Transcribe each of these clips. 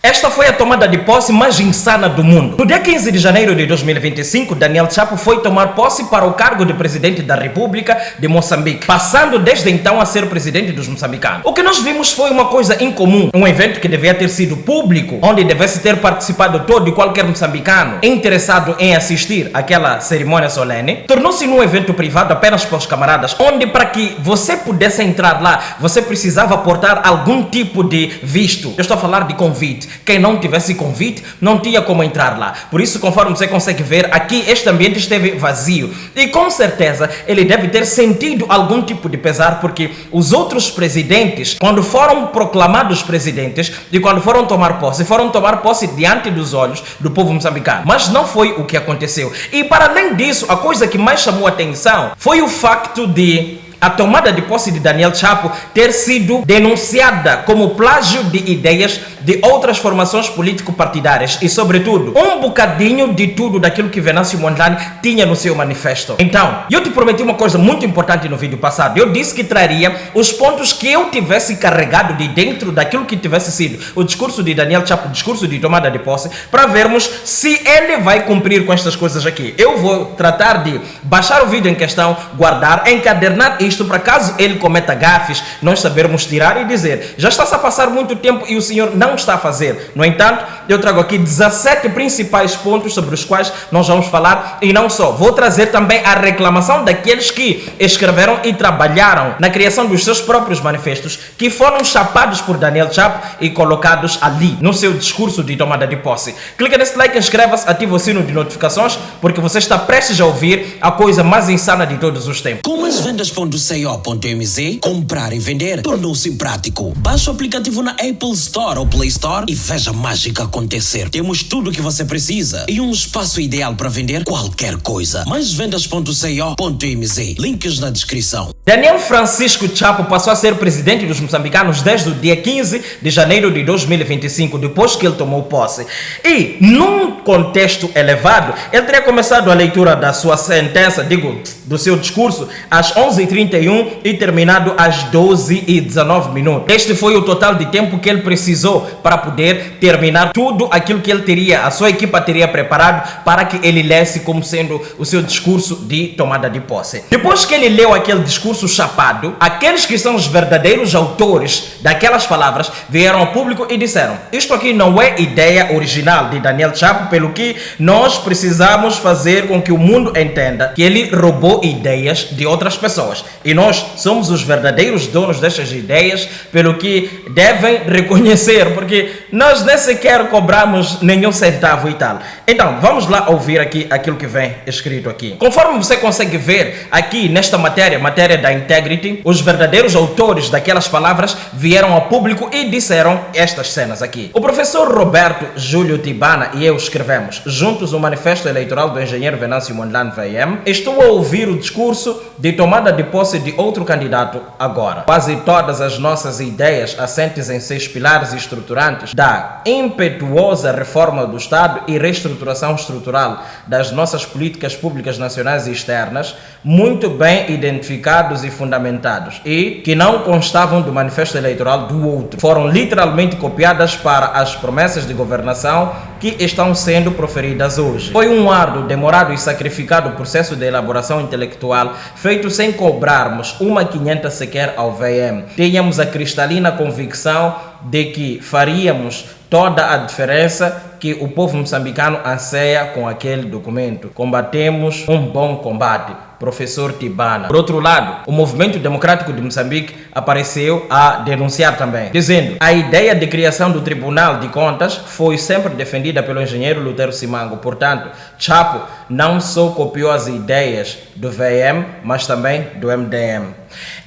Esta foi a tomada de posse mais insana do mundo. No dia 15 de janeiro de 2025, Daniel Chapo foi tomar posse para o cargo de presidente da República de Moçambique, passando desde então a ser presidente dos moçambicanos. O que nós vimos foi uma coisa incomum, um evento que devia ter sido público, onde devesse ter participado todo e qualquer moçambicano interessado em assistir àquela cerimônia solene, tornou-se num evento privado apenas para os camaradas, onde para que você pudesse entrar lá, você precisava portar algum tipo de visto. Eu estou a falar de convite. Quem não tivesse convite não tinha como entrar lá. Por isso, conforme você consegue ver, aqui este ambiente esteve vazio. E com certeza ele deve ter sentido algum tipo de pesar, porque os outros presidentes, quando foram proclamados presidentes e quando foram tomar posse diante dos olhos do povo moçambicano. Mas não foi o que aconteceu. E para além disso, a coisa que mais chamou a atenção foi o facto de a tomada de posse de Daniel Chapo ter sido denunciada como plágio de ideias de outras formações político-partidárias e, sobretudo, um bocadinho de tudo daquilo que Venâncio Mondlane tinha no seu manifesto. Então, eu te prometi uma coisa muito importante no vídeo passado. Eu disse que traria os pontos que eu tivesse carregado de dentro daquilo que tivesse sido o discurso de Daniel Chapo, o discurso de tomada de posse, para vermos se ele vai cumprir com estas coisas aqui. Eu vou tratar de baixar o vídeo em questão, guardar, encadernar isto para caso ele cometa gafes, nós sabermos tirar e dizer, já está-se a passar muito tempo e o senhor não está a fazer. No entanto, eu trago aqui 17 principais pontos sobre os quais nós vamos falar e não só. Vou trazer também a reclamação daqueles que escreveram e trabalharam na criação dos seus próprios manifestos, que foram chapados por Daniel Chapo e colocados ali no seu discurso de tomada de posse. Clica nesse like, inscreva-se, ativa o sino de notificações, porque você está prestes a ouvir a coisa mais insana de todos os tempos. Com as vendas.co.mz, comprar e vender tornou-se prático. Baixe o aplicativo na Apple Store ou Play Store e veja a mágica acontecer. Temos tudo o que você precisa e um espaço ideal para vender qualquer coisa. Mais vendas.co.mz, links na descrição. Daniel Francisco Chapo passou a ser presidente dos moçambicanos desde o dia 15 de janeiro de 2025, depois que ele tomou posse. E, num contexto elevado, ele teria começado a leitura da sua sentença, do seu discurso, às 11h31 e terminado às 12h19. Este foi o total de tempo que ele precisou para poder terminar tudo aquilo que ele teria, a sua equipa teria preparado para que ele lesse como sendo o seu discurso de tomada de posse. Depois que ele leu aquele discurso chapado, aqueles que são os verdadeiros autores daquelas palavras vieram ao público e disseram, isto aqui não é ideia original de Daniel Chapo, pelo que nós precisamos fazer com que o mundo entenda que ele roubou ideias de outras pessoas. E nós somos os verdadeiros donos destas ideias, pelo que devem reconhecer, porque nós nem sequer cobramos nenhum centavo e tal. Então, vamos lá ouvir aqui aquilo que vem escrito aqui. Conforme você consegue ver aqui nesta matéria da Integrity, os verdadeiros autores daquelas palavras vieram ao público e disseram estas cenas aqui. O professor Roberto Júlio Tibana e eu escrevemos juntos o manifesto eleitoral do engenheiro Venâncio Mondlane VM. Estou a ouvir o discurso de tomada de posse de outro candidato agora. Quase todas as nossas ideias assentes em 6 pilares estruturantes da impetuosa reforma do Estado e reestruturação estrutural das nossas políticas públicas nacionais e externas, muito bem identificados e fundamentados, e que não constavam do manifesto eleitoral do outro, foram literalmente copiadas para as promessas de governação que estão sendo proferidas hoje. Foi um árduo, demorado e sacrificado processo de elaboração intelectual feito sem cobrarmos uma 500 sequer ao VM. Tínhamos a cristalina convicção de que faríamos toda a diferença que o povo moçambicano anseia com aquele documento. Combatemos um bom combate. Professor Tibana. Por outro lado, o Movimento Democrático de Moçambique apareceu a denunciar também, dizendo a ideia de criação do Tribunal de Contas foi sempre defendida pelo engenheiro Lutero Simango. Portanto, Chapo não só copiou as ideias do VM, mas também do MDM.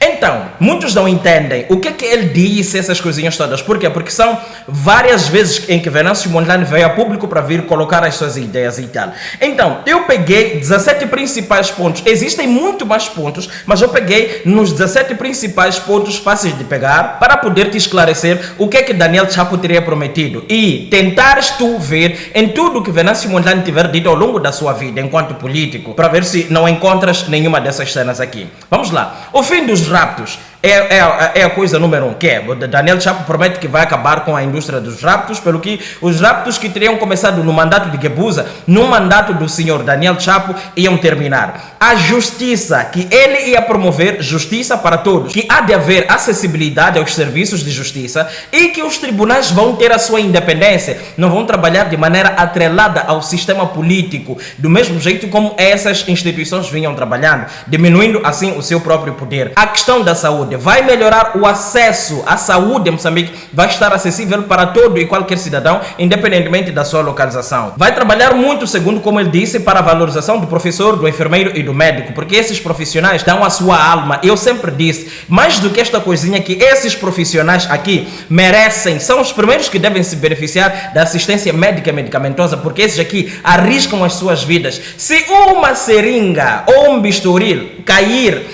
Então, muitos não entendem o que ele disse, essas coisinhas todas. Por quê? Porque são várias vezes em que Venâncio Mondlane veio a público para vir colocar as suas ideias e tal. Então, eu peguei 17 principais pontos. Existem muito mais pontos, mas eu peguei nos 17 principais pontos fáceis de pegar para poder te esclarecer o que Daniel Chapo teria prometido e tentares tu ver em tudo que Venâncio Mondlane tiver dito ao longo da sua vida enquanto político, para ver se não encontras nenhuma dessas cenas aqui. Vamos lá. O fim dos raptos é a coisa número 1, que é, o Daniel Chapo promete que vai acabar com a indústria dos raptos, pelo que os raptos que teriam começado no mandato de Guebuza, no mandato do senhor Daniel Chapo, iam terminar. A justiça, que ele ia promover justiça para todos, que há de haver acessibilidade aos serviços de justiça e que os tribunais vão ter a sua independência, não vão trabalhar de maneira atrelada ao sistema político, do mesmo jeito como essas instituições vinham trabalhando, diminuindo assim o seu próprio poder. A questão da saúde vai melhorar o acesso à saúde em Moçambique, vai estar acessível para todo e qualquer cidadão, independentemente da sua localização. Vai trabalhar muito, segundo como ele disse, para a valorização do professor, do enfermeiro e do médico, porque esses profissionais dão a sua alma. Eu sempre disse, mais do que esta coisinha que esses profissionais aqui merecem, são os primeiros que devem se beneficiar da assistência médica e medicamentosa, porque esses aqui arriscam as suas vidas. Se uma seringa ou um bisturil cair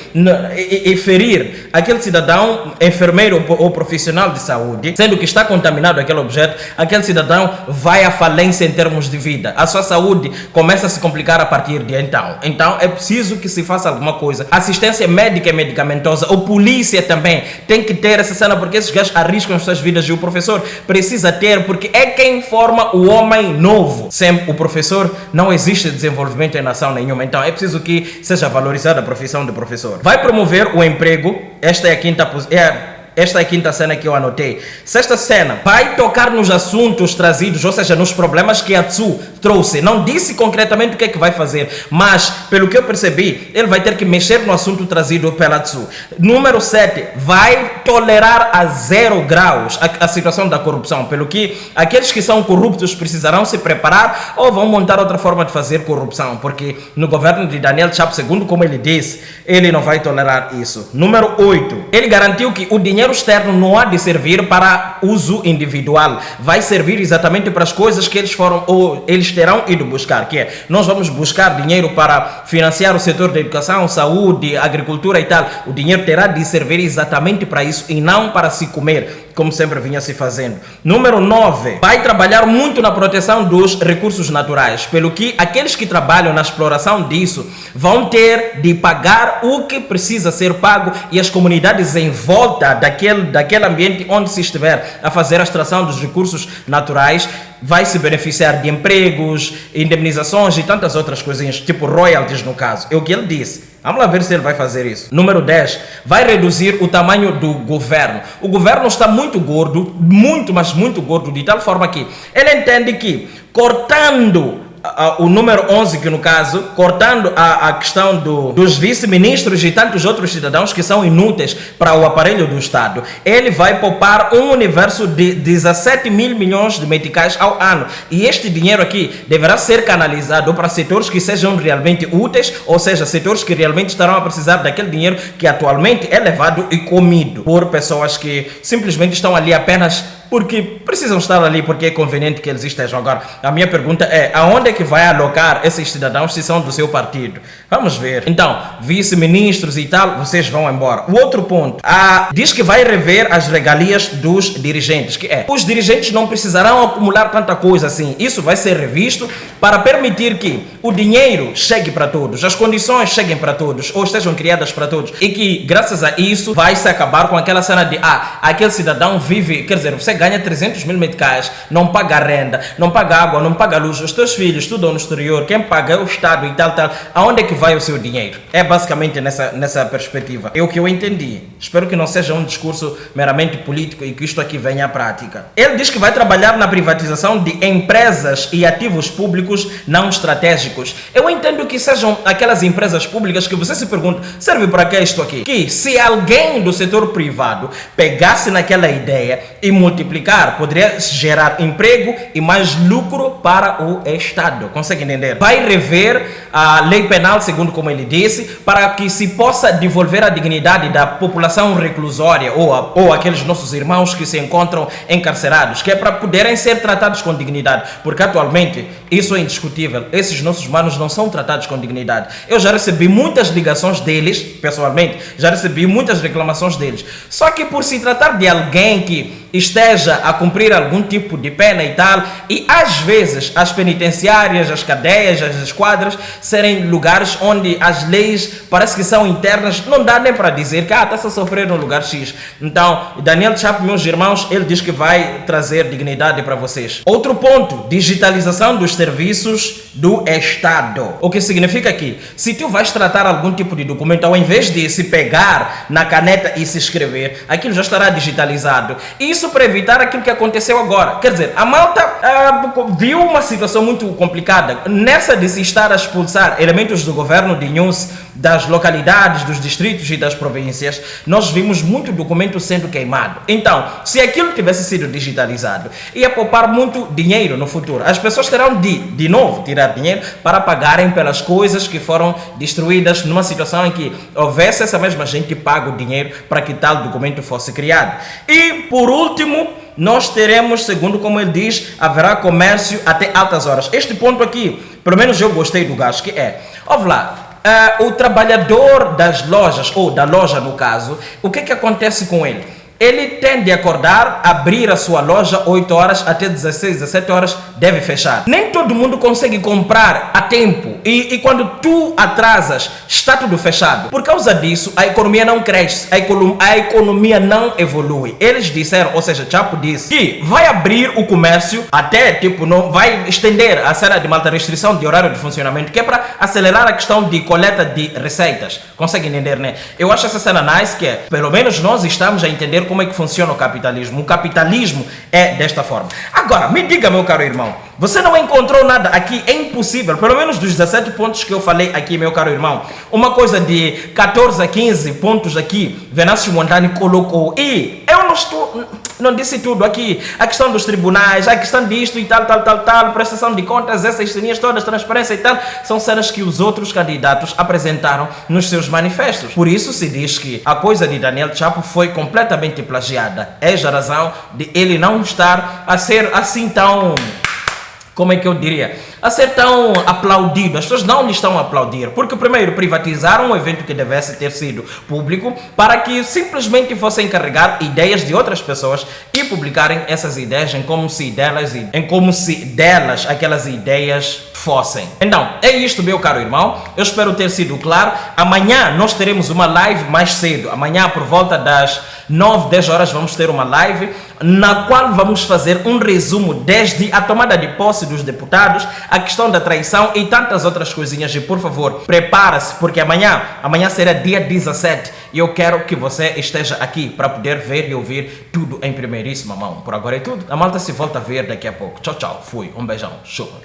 e ferir aquele cidadão, enfermeiro ou profissional de saúde, sendo que está contaminado aquele objeto, aquele cidadão vai à falência em termos de vida. A sua saúde começa a se complicar a partir de então. Então é preciso que se faça alguma coisa. Assistência médica e medicamentosa, ou polícia também tem que ter essa cena, porque esses gajos arriscam as suas vidas e o professor precisa ter, porque é quem forma o homem novo. Sem o professor não existe desenvolvimento em nação nenhuma. Então é preciso que seja valorizada a profissão de professor. Vai promover o emprego. Esta é a quinta cena que eu anotei. Sexta cena, vai tocar nos assuntos trazidos, ou seja, nos problemas que a TSU trouxe. Não disse concretamente o que é que vai fazer, mas, pelo que eu percebi, ele vai ter que mexer no assunto trazido pela TSU. Número 7, vai tolerar a 0 graus a situação da corrupção, pelo que aqueles que são corruptos precisarão se preparar ou vão montar outra forma de fazer corrupção, porque no governo de Daniel Chapo, segundo como ele disse, ele não vai tolerar isso. Número 8, ele garantiu que o dinheiro externo não há de servir para uso individual, vai servir exatamente para as coisas que eles foram ou eles terão ido buscar, que é, nós vamos buscar dinheiro para financiar o setor da educação, saúde, agricultura e tal. O dinheiro terá de servir exatamente para isso e não para se comer, como sempre vinha se fazendo. Número 9, vai trabalhar muito na proteção dos recursos naturais, pelo que aqueles que trabalham na exploração disso vão ter de pagar o que precisa ser pago e as comunidades em volta daquele ambiente onde se estiver a fazer a extração dos recursos naturais vai se beneficiar de empregos, indemnizações e tantas outras coisinhas, tipo royalties no caso. É o que ele disse. Vamos lá ver se ele vai fazer isso. Número 10, vai reduzir o tamanho do governo. O governo está muito gordo, mas muito gordo, de tal forma que ele entende que cortando o número 11, que no caso, cortando a questão dos vice-ministros e tantos outros cidadãos que são inúteis para o aparelho do Estado, ele vai poupar um universo de 17 mil milhões de meticais ao ano. E este dinheiro aqui deverá ser canalizado para setores que sejam realmente úteis, ou seja, setores que realmente estarão a precisar daquele dinheiro que atualmente é levado e comido por pessoas que simplesmente estão ali apenas porque precisam estar ali, porque é conveniente que eles estejam. Agora, a minha pergunta é, aonde é que vai alocar esses cidadãos se são do seu partido? Vamos ver. Então, vice-ministros e tal, vocês vão embora. O outro ponto, diz que vai rever as regalias dos dirigentes, que é, os dirigentes não precisarão acumular tanta coisa assim. Isso vai ser revisto para permitir que o dinheiro chegue para todos, as condições cheguem para todos, ou sejam criadas para todos, e que, graças a isso, vai se acabar com aquela cena de, aquele cidadão vive, quer dizer, você ganha 300 mil meticais, não paga renda, não paga água, não paga luz, os teus filhos estudam no exterior, quem paga é o Estado e tal. Aonde é que vai o seu dinheiro? É basicamente nessa perspectiva. É o que eu entendi. Espero que não seja um discurso meramente político e que isto aqui venha à prática. Ele diz que vai trabalhar na privatização de empresas e ativos públicos não estratégicos. Eu entendo que sejam aquelas empresas públicas que você se pergunta, serve para que isto aqui? Que se alguém do setor privado pegasse naquela ideia e multiplicar, poderia gerar emprego e mais lucro para o Estado. Consegue entender? Vai rever a lei penal, segundo como ele disse, para que se possa devolver a dignidade da população reclusória ou aqueles nossos irmãos que se encontram encarcerados, que é para poderem ser tratados com dignidade, porque atualmente isso é indiscutível. Esses nossos manos não são tratados com dignidade. Eu já recebi muitas ligações deles, pessoalmente, já recebi muitas reclamações deles. Só que por se tratar de alguém que esteja a cumprir algum tipo de pena e tal, e às vezes as penitenciárias, as cadeias, as esquadras serem lugares onde as leis parece que são internas, não dá nem para dizer que está-se a sofrer no lugar X. Então, Daniel Chapo, meus irmãos, ele diz que vai trazer dignidade para vocês. Outro ponto, digitalização dos serviços do Estado. O que significa que, se tu vais tratar algum tipo de documento, ao invés de se pegar na caneta e se escrever, aquilo já estará digitalizado. Isso para evitar aquilo que aconteceu agora. Quer dizer, a malta viu uma situação muito complicada. Nessa de se estar a expulsar elementos do governo de Nhus das localidades, dos distritos e das províncias, nós vimos muito documento sendo queimado. Então, se aquilo tivesse sido digitalizado, ia poupar muito dinheiro no futuro. As pessoas terão de novo, tirar dinheiro para pagarem pelas coisas que foram destruídas numa situação em que houvesse essa mesma gente paga o dinheiro para que tal documento fosse criado. E, por último, nós teremos, segundo como ele diz, haverá comércio até altas horas. Este ponto aqui, pelo menos eu gostei do gajo, que é, ouve lá, o trabalhador das lojas, ou da loja no caso, o que acontece com ele? Ele tende a acordar, abrir a sua loja 8 horas até 16, 17 horas, deve fechar. Nem todo mundo consegue comprar a tempo. E quando tu atrasas, está tudo fechado. Por causa disso, a economia não cresce, a economia não evolui. Eles disseram, ou seja, Chapo disse, que vai abrir o comércio até, não vai estender a cena de malta restrição de horário de funcionamento, que é para acelerar a questão de coleta de receitas. Consegue entender, né? Eu acho essa cena nice, que é, pelo menos nós estamos a entender como é que funciona o capitalismo. O capitalismo é desta forma. Agora, me diga, meu caro irmão, você não encontrou nada aqui? É impossível, pelo menos dos 17 pontos que eu falei aqui, meu caro irmão, uma coisa de 14 a 15 pontos aqui, Venâncio Mondlane colocou. E eu não disse tudo aqui. A questão dos tribunais, a questão disto e tal, prestação de contas, essas ceninhas todas, transparência e tal, são cenas que os outros candidatos apresentaram nos seus manifestos. Por isso se diz que a coisa de Daniel Chapo foi completamente plagiada. É a razão de ele não estar a ser assim tão... Como é que eu diria? A ser tão aplaudido. As pessoas não lhe estão a aplaudir. Porque, primeiro, privatizaram um evento que devesse ter sido público para que simplesmente fossem carregar ideias de outras pessoas e publicarem essas ideias em como se delas aquelas ideias fossem. Então, é isto, meu caro irmão. Eu espero ter sido claro. Amanhã nós teremos uma live mais cedo. Amanhã, por volta das 9, 10 horas, vamos ter uma live na qual vamos fazer um resumo desde a tomada de posse dos deputados, a questão da traição e tantas outras coisinhas. E por favor, prepara-se, porque amanhã será dia 17 e eu quero que você esteja aqui para poder ver e ouvir tudo em primeiríssima mão. Por agora é tudo. A malta se volta a ver daqui a pouco. Tchau, tchau. Fui. Um beijão. Chupa.